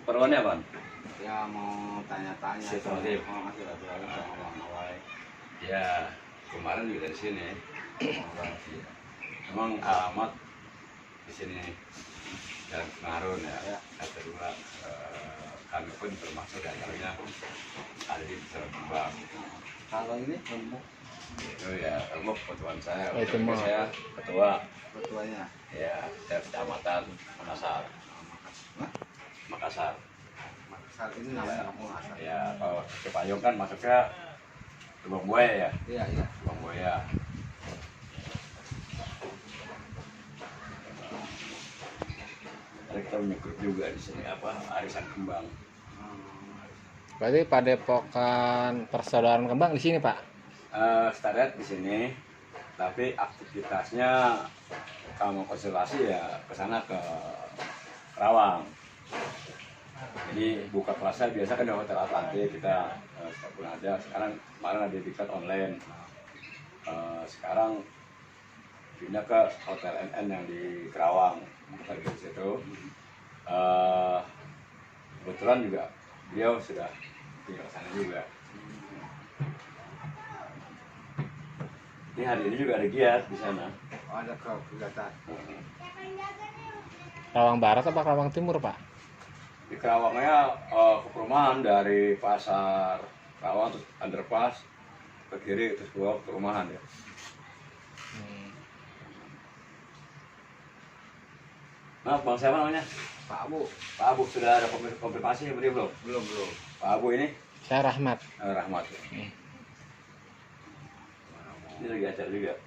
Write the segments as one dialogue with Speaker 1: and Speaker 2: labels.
Speaker 1: Perluannya apa?
Speaker 2: Ya mau tanya-tanya
Speaker 1: Situatif.
Speaker 2: masih ada sama Bang Awai.
Speaker 1: Ya, kemarin juga dari sini. Emang alamat di sini Jalan Pengarun ya. Yang kedua, kami pun termasuk daerahnya ada di Pulau Kembang.
Speaker 2: Kalau ini kamu
Speaker 1: Itu ya, Rembuk ketuaan saya.
Speaker 3: Oh, itu mah.
Speaker 1: Saya ketua.
Speaker 2: ketuanya.
Speaker 1: Ya, saya kecamatan Makassar.
Speaker 2: Hah?
Speaker 1: Makassar.
Speaker 2: Makassar ini namanya kamu asal.
Speaker 1: Ya, kalau Cipayung kan masuknya Lubang Buaya ya.
Speaker 2: Iya iya.
Speaker 1: Lubang Buaya. Ada kita menyebut juga di sini apa arisan kembang.
Speaker 3: Berarti Padepokan Persaudaraan Kembang di sini, Pak?
Speaker 1: Start di sini, tapi aktivitasnya kalau mau konsultasi ya ke sana ke Kerawang. Jadi buka kelasnya biasa kan di Hotel Atlantik kita setiap bulan ada. Sekarang kemarin ada diklat online. Sekarang pindah ke Hotel NN yang di Kerawang. Kita di situ. Kebetulan juga beliau sudah tinggal ke sana juga. Ini hari ini juga ada giat di sana.
Speaker 2: Oh, ada kegiatan.
Speaker 3: Kerawang Barat apa Kerawang Timur, Pak?
Speaker 1: Di Kerawangnya ke perumahan dari pasar Kerawang terus underpass ke kiri terus ke perumahan ya. Nah, bang siapa namanya?
Speaker 2: Pak Abu
Speaker 1: Pak Abu sudah ada komplikasi seperti belum?
Speaker 2: belum.
Speaker 1: Pak Abu ini
Speaker 3: Saya Rahmat.
Speaker 1: Rahmat. Ini lagi acara juga.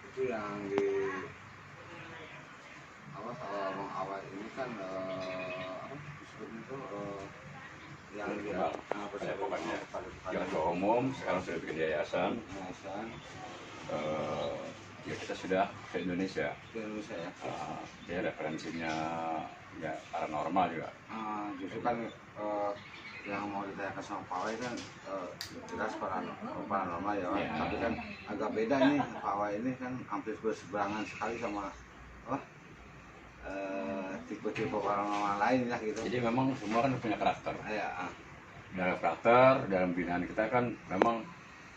Speaker 2: Itu yang di apa kalau Bang Awai ini kan apa disebut itu yang di
Speaker 1: Padepokannya.
Speaker 2: pada
Speaker 1: Yang ketua umum sekarang sudah bikin yayasan.
Speaker 2: yayasan
Speaker 1: Ya kita sudah ke Indonesia.
Speaker 2: di Indonesia ya.
Speaker 1: Dia referensinya ya paranormal juga.
Speaker 2: Justru kan yang mau ditanyakan sama Pak Awai kan jelas paranormal ya,
Speaker 1: Ya.
Speaker 2: tapi kan agak beda nih Pak Awai ini kan hampir berseberangan sekali sama tipe-tipe paranormal lain ya gitu.
Speaker 1: Jadi memang semua kan punya karakter.
Speaker 2: Ya,
Speaker 1: Dalam karakter, dalam binaan kita kan memang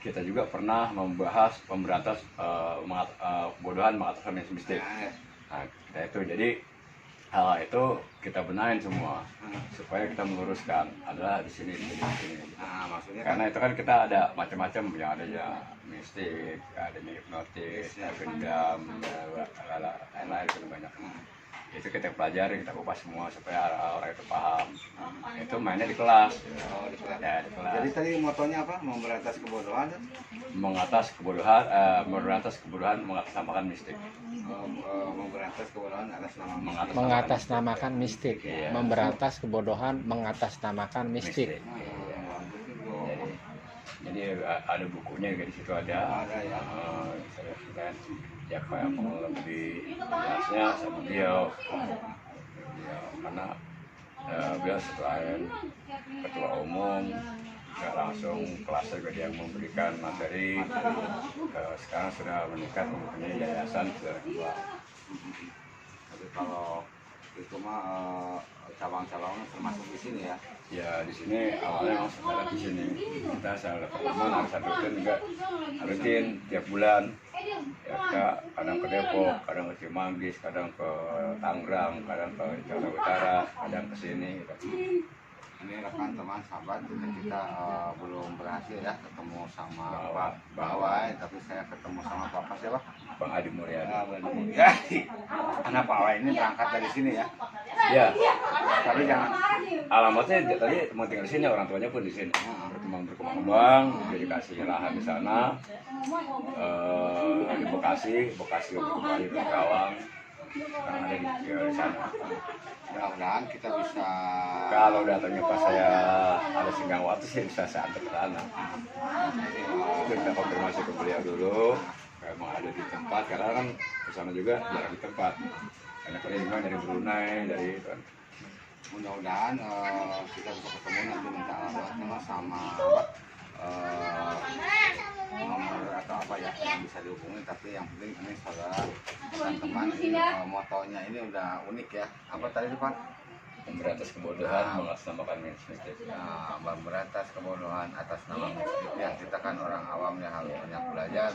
Speaker 1: kita juga pernah membahas pemberantas kebodohan mengatasi mistik. Nah, kita itu jadi hal itu kita benahin semua supaya kita meluruskan adalah di sini.
Speaker 2: Maksudnya
Speaker 1: Karena itu kan kita ada macam-macam yang ada ya mistik, adanya hipnotis, gendam, lain-lain itu banyak. Itu kita pelajari, kita kupas semua supaya orang itu paham. Itu mainnya di kelas.
Speaker 2: di kelas.
Speaker 1: Ya, di kelas.
Speaker 2: Jadi tadi motonya apa? Memberantas kebodohan kan?
Speaker 1: Memberantas kebodohan mengatasnamakan mistik.
Speaker 2: Memberantas kebodohan atas nama
Speaker 3: Mengatasnamakan mistik.
Speaker 1: Iya.
Speaker 3: Memberantas kebodohan mengatasnamakan mistik.
Speaker 1: Jadi ada bukunya juga di situ ada.
Speaker 2: Ada ya.
Speaker 1: Kan ya kayak mau lebih jelasnya sama beliau. Karena beliau selain ketua umum nggak langsung kelasnya juga dia memberikan materi. Sekarang sudah meningkat mempunyai yayasan sudah kedua.
Speaker 2: Tapi kalau itu mah cabang-cabangnya termasuk di sini ya.
Speaker 1: Ya di sini awalnya memang sebenarnya di sini kita selalu pertemuan arisan rutin juga rutin tiap bulan. Ya kita kadang ke Depok, kadang ke Cimanggis, kadang ke Tangerang, kadang ke Jakarta Utara, kadang ke sini. Gitu.
Speaker 2: Ini rekan teman sahabat kita belum berhasil ya ketemu sama
Speaker 1: Pak
Speaker 2: Awai, tapi saya ketemu sama Bapak siapa?
Speaker 1: Bang Adi Mulyadi.
Speaker 2: Ya, karena Pak Awai ini berangkat dari sini ya.
Speaker 1: Ya,
Speaker 2: Tapi jangan
Speaker 1: alamatnya tadi mau tinggal di sini, orang tuanya pun di sini. Berkembang, jadi kasih lahan di sana. Di Bekasi kembali ke Kerawang. Sekarang ada di sana.
Speaker 2: mudah-mudahan kita bisa
Speaker 1: Kalau datangnya pas saya ada senggang waktu sih bisa saya antar ke sana. Itu kita konfirmasi ke beliau dulu. Memang ada di tempat, karena kan ke sana juga jarang di tempat. Karena kiriman dari Brunei, dari itu kan.
Speaker 2: mudah-mudahan kita bisa ketemu nanti minta alamatnya sama nomor atau apa ya yang bisa dihubungi, tapi yang penting ini saudara dan teman ini motonya ini udah unik ya. Apa tadi tuh Pak?
Speaker 1: Memberantas kebodohan mengatasnamakan mistik.
Speaker 2: Nah, memberantas kebodohan atas nama mistik ya. Kita kan orang awam yang harus banyak belajar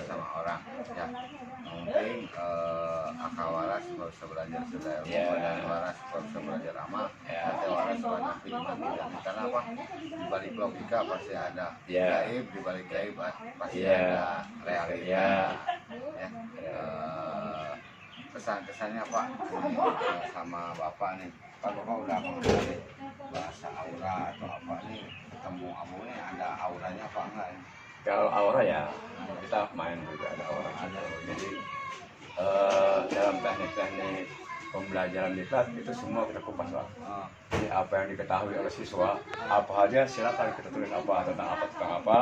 Speaker 2: sama orang ya. Mungkin akal waras kalau bisa belajar sudah ilmu, dan waras kalau bisa belajar amal, nanti waras banyak pilihan karena apa? Di balik logika pasti ada gaib, di balik gaib pasti ada realita ya. Kesan-kesannya Pak ini, sama Bapak nih. Pak, Bapak udah mengenal bahasa aura atau apa nih, ketemu amunya ada auranya apa enggak ya?
Speaker 1: Kalau aura ya kita main juga ada aura. Jadi dalam teknik-teknik pembelajaran diklat itu semua kita kupas Pak. Jadi apa yang diketahui oleh siswa, apa aja silakan kita tulis apa tentang apa,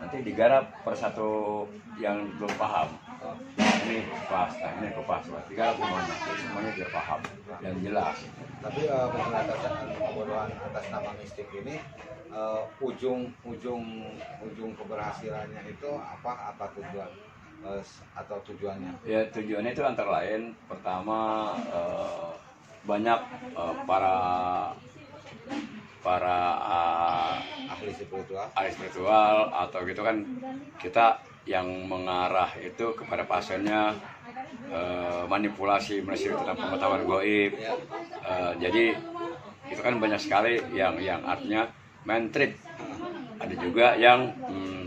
Speaker 1: nanti digarap per satu yang belum paham. Ini kupas, digarap semuanya, jadi semuanya biar paham dan jelas.
Speaker 2: Tapi pemberantasan kebodohan atas nama mistik ini ujung keberhasilannya itu apa tujuan atau tujuannya?
Speaker 1: Ya tujuannya itu antara lain pertama banyak para
Speaker 2: Ahli
Speaker 1: spiritual atau gitu kan, kita yang mengarah itu kepada pasiennya manipulasi tentang pengetahuan gaib. Jadi itu kan banyak sekali yang artinya main trik. Ada juga yang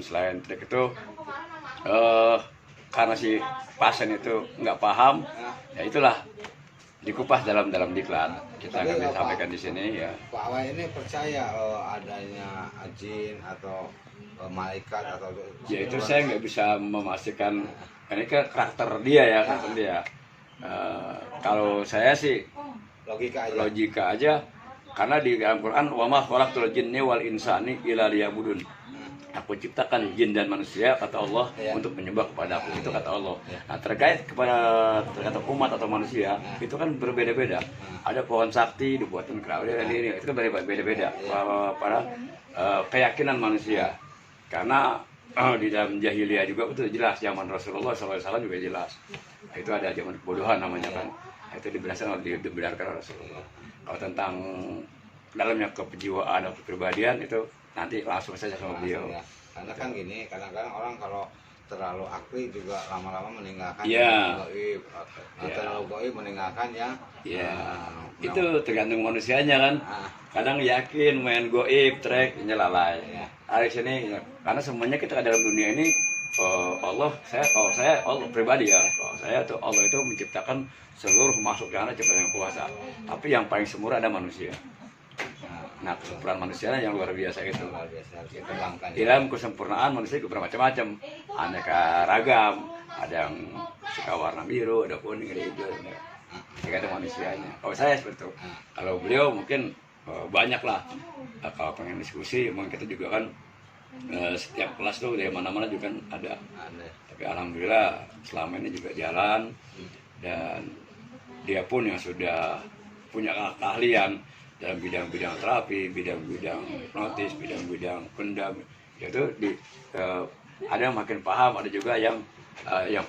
Speaker 1: selain trik itu karena si pasien itu nggak paham, ya itulah dikupas dalam diklat. Kita akan sampaikan di sini ya.
Speaker 2: Pak Awai ini percaya adanya jin atau malaikat atau
Speaker 1: ya itu saya nggak bisa memastikan, ini kan karakter dia ya, kalau saya sih logika aja karena di dalam Quran wa ma khalaqtul jinni wal insani illa liya'budun. Aku ciptakan jin dan manusia kata Allah untuk menyembah kepada aku, itu kata Allah. Nah terkait umat atau manusia itu kan berbeda-beda. Ada pohon sakti dibuatin kerawat ini itu kan berbeda-beda pada keyakinan manusia. Karena di dalam jahiliyah juga betul jelas, zaman Rasulullah SAW juga jelas. Itu ada zaman kebodohan namanya kan. Itu dibenarkan oleh Rasulullah. Kalau tentang dalamnya kejiwaan atau kepribadian itu nanti langsung saja sama beliau.
Speaker 2: Karena kan gini, kadang-kadang orang kalau terlalu akli juga lama-lama meninggalkan
Speaker 1: gaib.
Speaker 2: Terlalu gaib meninggalkan yang
Speaker 1: itu tergantung manusianya kan. Kadang yakin main gaib, trek, lalai. Hari sini karena semuanya kita dalam dunia ini Allah pribadi ya. Saya tuh Allah itu menciptakan seluruh makhluk yang ada cepat yang kuasa. Tapi yang paling sempurna ada manusia. Nah, kesempurnaan manusia yang luar biasa itu. Di dalam kesempurnaan manusia itu bermacam-macam, aneka ragam. Ada yang suka warna biru, ada kuning, ada hijau. Itu manusianya. Kalau saya seperti itu. Kalau beliau mungkin banyak lah. Kalau pengen diskusi, mungkin kita juga kan setiap kelas tuh dari mana-mana juga kan ada. Tapi alhamdulillah selama ini juga jalan, dan dia pun yang sudah punya keahlian dalam bidang-bidang terapi, bidang-bidang hipnotis, bidang-bidang pendam, yaitu ada yang makin paham, ada juga yang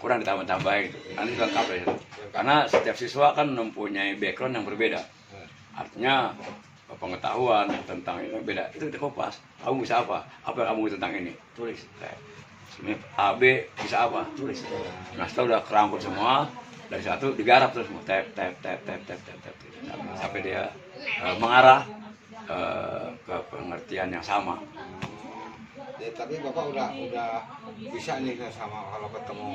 Speaker 1: kurang ditambah-tambahin. Nanti lengkap ya. Karena setiap siswa kan mempunyai background yang berbeda. Artinya pengetahuan tentang itu beda. Itu kita kupas. Kamu bisa apa? Apa yang kamu tentang ini? Tulis. Ini A, B bisa apa? Tulis. Nah setelah udah kerangkul semua, dari satu digarap terus tap sampai dia mengarah ke pengertian yang sama.
Speaker 2: Ya, tapi Bapak udah bisa nih sama kalau ketemu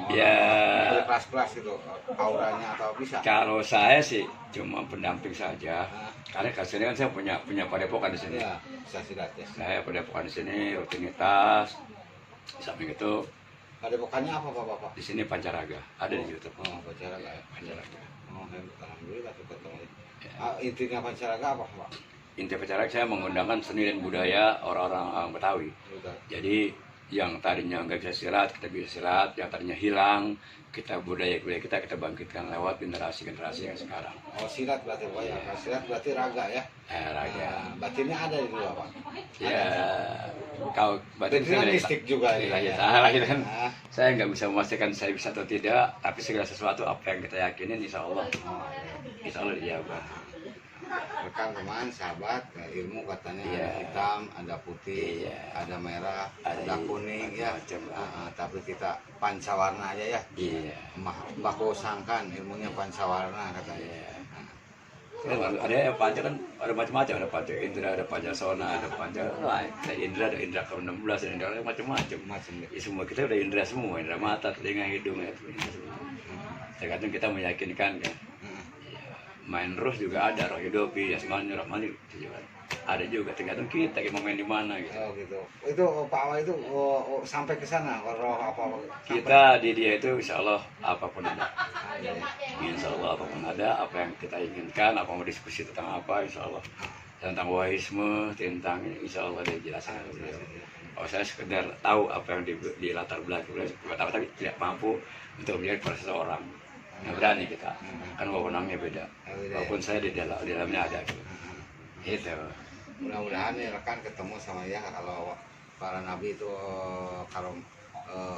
Speaker 2: kelas-kelas itu auranya atau bisa?
Speaker 1: Kalau saya sih cuma pendamping saja. Karena sini kan saya punya padepokan di sini.
Speaker 2: Ya, bisa silat ya.
Speaker 1: Saya padepokan di sini rutinitas. Samping itu
Speaker 2: padepokannya apa Bapak?
Speaker 1: Di sini Pancaraga, ada di YouTube.
Speaker 2: Oh, Pancaraga ya.
Speaker 1: Pancaraga.
Speaker 2: Oh, alhamdulillah ketemu. Intinya Pancaraga apa Pak?
Speaker 1: Inti Pancaraga saya mengundangkan seni dan budaya orang-orang Betawi. Jadi yang tadinya nggak bisa silat kita bisa silat, yang tadinya hilang kita budaya kita bangkitkan lewat generasi yang sekarang.
Speaker 2: Oh, silat berarti Pak ya. Silat berarti raga ya.
Speaker 1: Raga.
Speaker 2: Batinnya ada di luar Pak.
Speaker 1: Ya, kau
Speaker 2: Batinnya mistik juga
Speaker 1: ya.
Speaker 2: ya.
Speaker 1: Salah gitu kan.
Speaker 2: Nah,
Speaker 1: Saya nggak bisa memastikan saya bisa atau tidak, tapi segala sesuatu apa yang kita yakinin, insya Allah dijawab.
Speaker 2: rekan teman sahabat ilmu katanya
Speaker 1: Iya.
Speaker 2: ada hitam, ada putih,
Speaker 1: Iya.
Speaker 2: ada merah,
Speaker 1: Ada
Speaker 2: ada kuning ya.
Speaker 1: macam-macam.
Speaker 2: Tapi kita pancawarna aja ya.
Speaker 1: Iya.
Speaker 2: Baku sangkan ilmunya pancawarna katanya.
Speaker 1: Iya. Ada yang panca kan ada macam-macam, ada panca indra, ada panca sona, ada panca lain. Ada indra ke-16, ada indra macam-macam.
Speaker 2: Macam
Speaker 1: Ya, semua kita udah indra semua, indra mata, telinga, hidung, ya, indra semua. Tergantung kita meyakinkan kan. Main roh juga ada, roh hidupi, jasmani, rohmani juga ada juga, tergantung kita mau main di mana gitu.
Speaker 2: Oh gitu. Itu Pak Awa itu sampai ke sana roh apa?
Speaker 1: Kita di dia itu insya Allah apapun ada.
Speaker 2: Iya.
Speaker 1: Insya Allah apapun ada, apa yang kita inginkan, apa mau diskusi tentang apa, insya Allah. Tentang wahisme, tentang insya Allah dia jelaskan. Kalau saya sekedar tahu apa yang di latar belakang, tapi tidak mampu untuk melihat pada seseorang. Nggak berani kita, kan wewenangnya beda. Walaupun saya di dalamnya ada gitu. Itu.
Speaker 2: Mudah-mudahan nih rekan ketemu sama ya, kalau para nabi itu kalau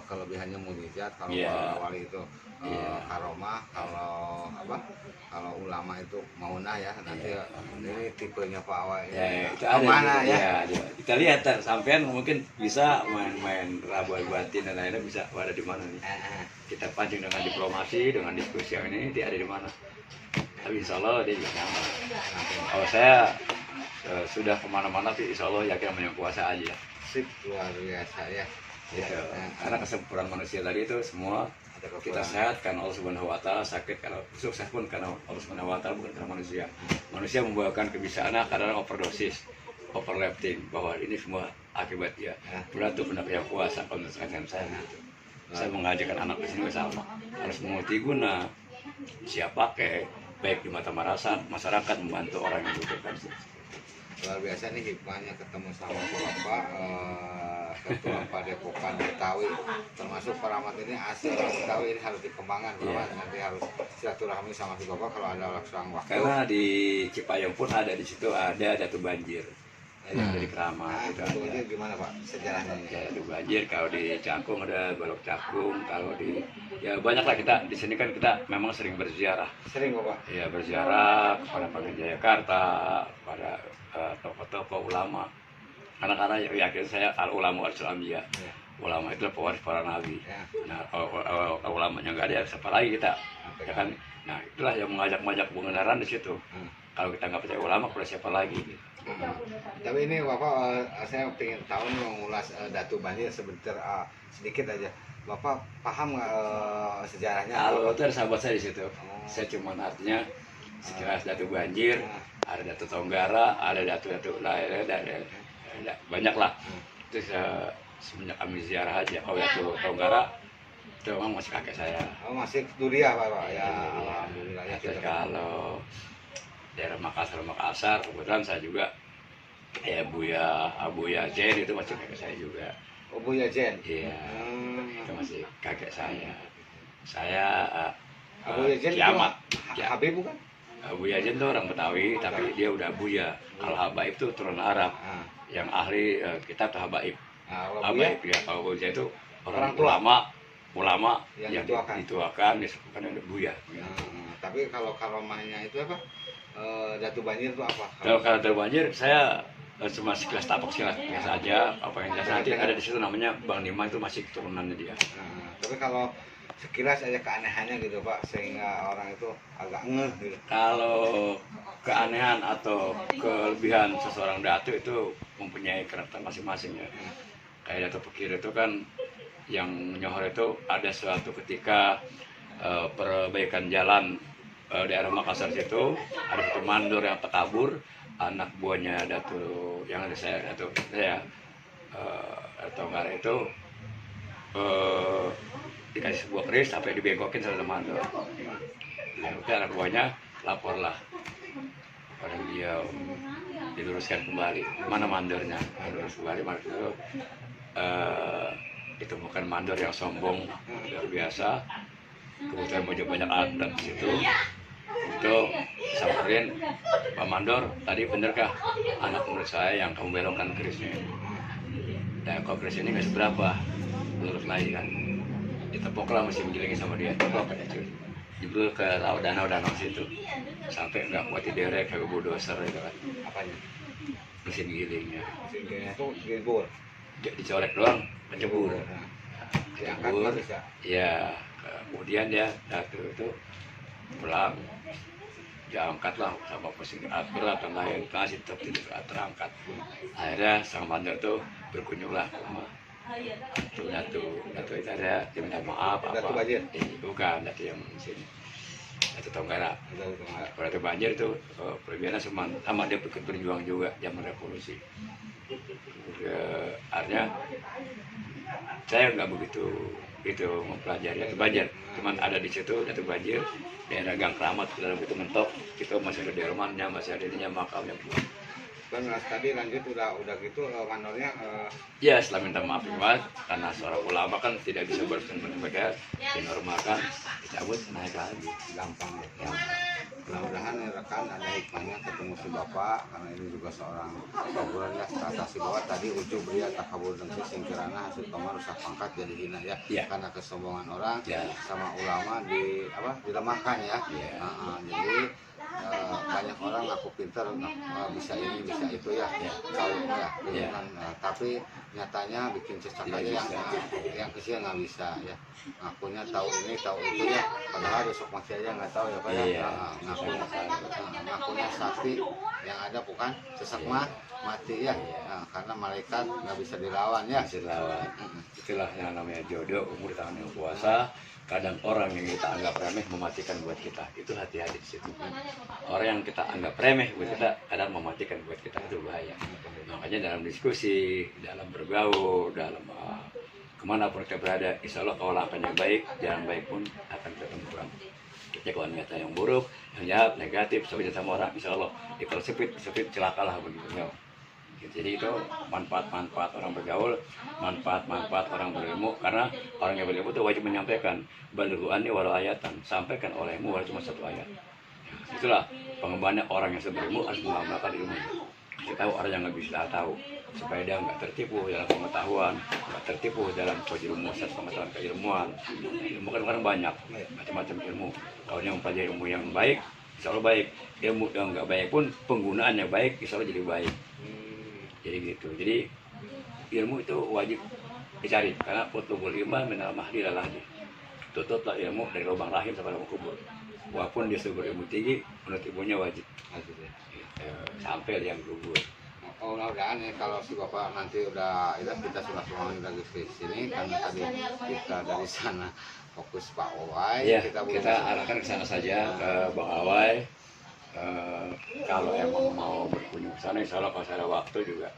Speaker 2: kelebihannya mukjizat, kalau
Speaker 1: Iya.
Speaker 2: para wali itu
Speaker 1: Iya.
Speaker 2: karomah, kalau kalau ulama itu maunah ya. Nanti ini tipenya Pak Awa ini
Speaker 1: Ya, itu ada
Speaker 2: mana
Speaker 1: gitu.
Speaker 2: ya?
Speaker 1: Ya, kita lihat sampean mungkin bisa main-main rabuan batin dan lainnya, bisa ada di mana nih. Kita pancing dengan diplomasi, dengan diskusi yang ini, dia ada di mana. Tapi insya Allah dia juga nyaman. Kalau saya sudah kemana-mana, tapi insya Allah yakin sama yang kuasa aja.
Speaker 2: Sip, luar biasa ya.
Speaker 1: Gitu. Karena kesempurnaan manusia tadi itu semua
Speaker 2: Ada
Speaker 1: kita
Speaker 2: kekurangan.
Speaker 1: sehat karena Allah Subhanahu Wa Taala, sakit kalau sukses pun karena Allah Subhanahu Wa Taala, bukan karena manusia. Manusia membawakan kebisaannya karena overdosis, overlapping, bahwa ini semua akibat dia. Berarti benar yang kuasa kalau misalkan saya gitu. Saya mengajarkan anak di sini sama, harus mengerti guna, siap pakai, baik di mata masyarakat membantu orang yang membutuhkan.
Speaker 2: Luar biasa nih hikmahnya ketemu sama Bapak Ketua Padepokan Betawi, termasuk Paramat ini asli orang Betawi, ini harus dikembangkan Bapak. Nanti harus silaturahmi sama si Bapak kalau ada laksang waktu.
Speaker 1: Karena di Cipayung pun ada, di situ ada datu banjir yang dari Keramat. Itu
Speaker 2: Itu
Speaker 1: ada.
Speaker 2: aja gimana Pak sejarahnya?
Speaker 1: Ya, datu banjir. Kalau di Cakung ada Balok Cakung. Kalau di ya banyak lah, kita di sini kan kita memang sering berziarah.
Speaker 2: Sering Bapak?
Speaker 1: Ya, berziarah kepada Pangeran Jayakarta, kepada tokoh-tokoh ulama. Karena yakin saya al ulama al-Islamiyah.
Speaker 2: Ya.
Speaker 1: Ulama itu pewaris para nabi.
Speaker 2: Ya.
Speaker 1: Nah, kalau ulamanya nggak ada, siapa lagi kita? Ya kan? Nah, itulah yang mengajak pengenaran di situ. Kalau kita nggak percaya ulama, pada siapa lagi?
Speaker 2: Tapi ini Bapak, saya ingin tahu nih mengulas Datu Banjir sebentar, sedikit aja. Bapak paham nggak sejarahnya?
Speaker 1: Kalau itu ada sahabat saya di situ.
Speaker 2: Oh.
Speaker 1: Saya cuma artinya sekilas Datu Banjir, ada Datu Tonggara, ada Datu lain, ada banyak lah. Terus semenjak kami ziarah aja, kalau Datu Tonggara itu memang masih kakek saya.
Speaker 2: Oh, masih Duriah Bapak ya.
Speaker 1: Iya.
Speaker 2: Alhamdulillah ya.
Speaker 1: Terus kalau daerah Makassar, kebetulan saya juga ya Abuya Jen itu masih kakek saya juga.
Speaker 2: Oh, Buya Jen.
Speaker 1: Iya,
Speaker 2: Hmm.
Speaker 1: itu masih kakek saya. Saya
Speaker 2: Abuya Jen itu
Speaker 1: Kiamat.
Speaker 2: Habib bukan?
Speaker 1: Abuya Jen itu orang Betawi, tapi dia udah Abuya. Kalau Habaib itu turunan Arab,
Speaker 2: Ah.
Speaker 1: yang ahli kitab itu Habaib.
Speaker 2: Nah, kalau Buya
Speaker 1: Habaib ya, kalau Abuya itu
Speaker 2: Orang
Speaker 1: orang
Speaker 2: tua.
Speaker 1: ulama
Speaker 2: Yang
Speaker 1: yang
Speaker 2: dituakan.
Speaker 1: dituakan, disebutkan ada Buya.
Speaker 2: Tapi kalau karomahnya itu apa? Datu Banjir itu apa?
Speaker 1: Kalau terbanjir, saya cuma sekilas tapak sekilas biasa aja. Apa yang jelas nanti ada di situ namanya Bang Nima, itu masih keturunannya dia.
Speaker 2: Tapi kalau sekilas aja keanehannya gitu Pak, sehingga orang itu agak ngeh gitu.
Speaker 1: Kalau keanehan atau kelebihan seseorang datu itu mempunyai karakter masing-masing ya. Kayak Datu Pekir itu kan yang nyohor itu ada suatu ketika perbaikan jalan daerah Makassar situ, ada satu mandor yang terkabur, anak buahnya Datu yang ada saya Datu Tonggara itu dikasih sebuah keris sampai dibengkokin sama mandor. Ya, udah anak buahnya laporlah pada dia, diluruskan kembali mana mandornya, dilurus kembali mandor itu ditemukan mandor yang sombong luar biasa. Kebetulan banyak adat di situ. Itu samperin, Pak Mandor, tadi benerkah anak menurut saya yang kamu belokkan kerisnya? Dan kok keris ini nggak seberapa, menurut lagi kan. Ditepoklah mesti mengilingi sama dia, tepok aja cuy. Jebul ke danau situ, sampai nggak kuat diderek kayak bulldozer gitu kan.
Speaker 2: Apanya?
Speaker 1: Mesin gilingnya,
Speaker 2: Sehingga itu gigul.
Speaker 1: dicolek doang, kecebur.
Speaker 2: Diangkat
Speaker 1: Kecebur,
Speaker 2: bisa.
Speaker 1: ya. Kemudian dia jatuh itu pulang, diangkat lah sama mesin atur dan lain, kasih terangkat. Akhirnya sang mandor tuh berkunjung lah ke rumah. Datu itu ada dia minta maaf
Speaker 2: Datu
Speaker 1: apa?
Speaker 2: Banjir?
Speaker 1: Bukan, Datu yang sini. Datu Tonggara. Kalau Datu Banjir itu kelebihannya sama dia ikut berjuang juga zaman revolusi. Artinya saya nggak begitu itu mempelajari Datu Banjir, cuman ada di situ Datu Banjir, daerah Gang Keramat, dalam itu mentok, itu masih ada delmannya, masih ada ininya, makamnya.
Speaker 2: Kan tadi lanjut udah gitu mandornya
Speaker 1: Ya, setelah minta maaf Mas, karena seorang ulama kan tidak bisa berpendapat, dinormalkan, dicabut, naik lagi.
Speaker 2: gampang ya. Mudah-mudahan ya rekan ada hikmahnya ketemu si bapak, karena ini juga seorang kaburan ya. Kata si bapak tadi ujub dia takabur dengki singkirana hasil kamar rusak pangkat jadi hina ya.
Speaker 1: Ya.
Speaker 2: Karena kesombongan orang
Speaker 1: Ya.
Speaker 2: sama ulama dilemahkan ya.
Speaker 1: Ya.
Speaker 2: Jadi banyak orang ngaku pinter, bisa ini bisa itu ya, tahu ya,
Speaker 1: Ya.
Speaker 2: kan, tapi nyatanya bikin cecak
Speaker 1: Tidak
Speaker 2: aja
Speaker 1: bisa.
Speaker 2: yang kecil nggak bisa ya, ngakunya tahu ini tahu itu ya, padahal besok masih aja nggak tahu ya pak ya.
Speaker 1: Iya.
Speaker 2: Ngakunya sakti, yang ada bukan sesak mah mati ya. Karena malaikat nggak bisa dilawan ya.
Speaker 1: Masih lawan. Itulah yang namanya jodoh, umur tangan yang puasa. Kadang orang yang kita anggap remeh mematikan buat kita, itu hati-hati di situ. Orang yang kita anggap remeh buat kita kadang mematikan buat kita, itu bahaya. Makanya dalam diskusi, dalam bergaul, dalam kemana pun kita berada, insya Allah kalau langkahnya baik, jalan baik pun akan ketemu. Ya kalau niatnya yang buruk, yang jahat, negatif, sampai sama orang, insya Allah, ya kalau sepit celakalah begitu. Ya. Jadi itu manfaat orang bergaul, manfaat orang berilmu, karena orang yang berilmu itu wajib menyampaikan balighu'anni walau ayatan, sampaikan olehmu walau cuma satu ayat. Itulah pengembangan orang yang berilmu harus mengamalkan ilmu. Kita tahu orang yang nggak bisa tahu, supaya dia nggak tertipu dalam pengetahuan, nggak tertipu dalam keilmuan, pengetahuan keilmuan. Ilmu kan orang banyak, macam-macam ilmu. Kalau dia mempelajari ilmu yang baik, insya Allah baik. Ilmu yang nggak baik pun penggunaannya baik, insya Allah jadi baik. Jadi gitu. Jadi ilmu itu wajib dicari, karena utlubul ilma minal mahdi lal lahdi. Tutuplah ilmu dari lubang rahim sampai lubang kubur. Walaupun dia sudah berilmu tinggi, menurut ilmunya wajib. Sampai yang kubur.
Speaker 2: Oh, mudah-mudahan ya kalau si bapak nanti udah kita sudah lagi ke sini, karena tadi kita dari sana fokus Pak Owai.
Speaker 1: Ya,
Speaker 2: kita
Speaker 1: arahkan ke sana saja ke Bang Awai. Kalau emang mau berkunjung ke sana, insya Allah kalau ada waktu juga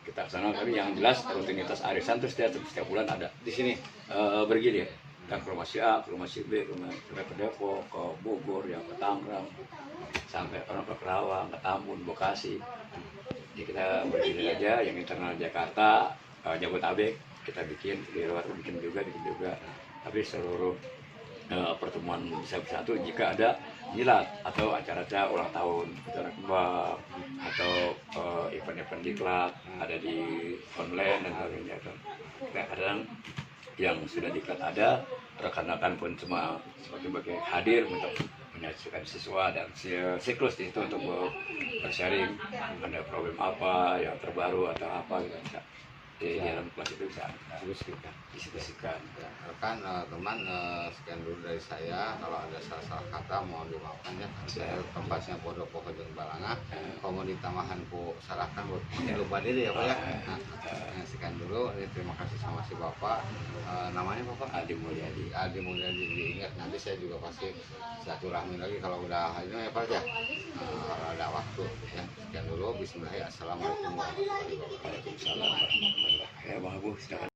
Speaker 1: kita ke sana. Tapi yang jelas rutinitas arisan terus setiap bulan ada
Speaker 2: di sini.
Speaker 1: Bergilir. Dan ke rumah si A, ke rumah si B, ke Depok, ke Bogor, ya ke Tangerang, sampai orang ke Kerawang, ke Tambun, Bekasi. Jadi kita bergilir aja. Yang internal Jakarta, Jabodetabek kita bikin, di luar bikin juga. Tapi seluruh pertemuan bisa bersatu jika ada milad atau acara-acara ulang tahun, acara kembang atau event-event diklat ada di online dan sebagainya. Kadang yang sudah diklat ada, rekan-rekan pun cuma sebagai hadir untuk menyaksikan siswa dan siklus di situ untuk bersharing ada problem apa yang terbaru atau apa gitu. Di dalam kelas itu bisa diskusikan.
Speaker 2: Rekan teman, sekian dulu dari saya. Kalau ada salah-salah kata mohon dimaafkan ya. Saya tempatnya Pondok Pohon Balanga. Kalau mau ditamahan ku salahkan buat lupa diri ya Pak ya. Sekian dulu. Terima kasih sama si Bapak. Namanya Bapak?
Speaker 1: Adi Mulyadi.
Speaker 2: Adi Mulyadi, diingat. Nanti saya juga pasti silaturahmi lagi kalau udah ini ya Pak ya. Kalau ada waktu ya. Sekian dulu. Bismillahirrahmanirrahim. Assalamualaikum warahmatullahi wabarakatuh.
Speaker 1: Waalaikumsalam warahmatullahi wabarakatuh. Ya Bang Abu, silakan.